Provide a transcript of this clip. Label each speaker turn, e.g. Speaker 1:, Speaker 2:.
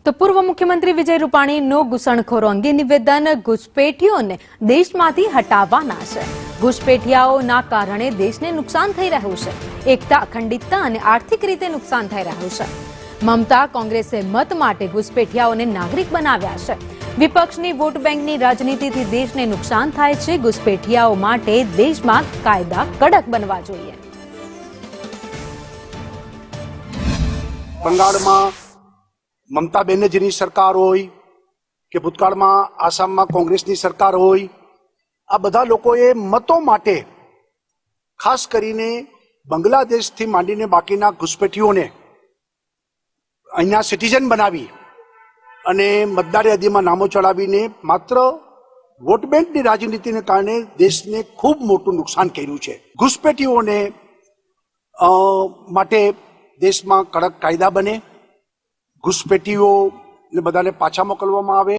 Speaker 1: તો પૂર્વ મુખ્યમંત્રી વિજય રૂપાણીનો ઘૂસણખોરો અંગે નિવેદન ઘૂસપેઠીઓને દેશમાંથી હટાવવાના છે। ઘૂસપેઠિયાઓના કારણે દેશને નુકસાન થઈ રહ્યું છે। એકતા, અખંડિતતા અને આર્થિક રીતે નુકસાન થઈ રહ્યું છે। મમતા કોંગ્રેસે મત માટે ઘૂસપેઠિયાઓને નાગરિક બનાવ્યા છે। વિપક્ષની વોટ બેંકની રાજનીતિથી દેશને નુકસાન થાય છે। ઘૂસપેઠિયાઓ માટે દેશમાં કાયદા કડક બનવા જોઈએ।
Speaker 2: બંગાળમાં મમતા બેનર્જીની સરકાર હોય કે ભૂતકાળમાં આસામમાં કોંગ્રેસની સરકાર હોય, આ બધા લોકોએ મતો માટે ખાસ કરીને બાંગ્લાદેશથી માંડીને બાકીના ઘૂસપેઠીઓને અહીંના સિટીઝન બનાવી અને મતદાર યાદીમાં નામો ચડાવીને માત્ર વોટ બેંકની રાજનીતિને કારણે દેશને ખૂબ મોટું નુકસાન કર્યું છે। ઘૂસપેઠીઓને માટે દેશમાં કડક કાયદા બને, ઘૂસપેઠીઓને બધાને પાછા મોકલવામાં આવે।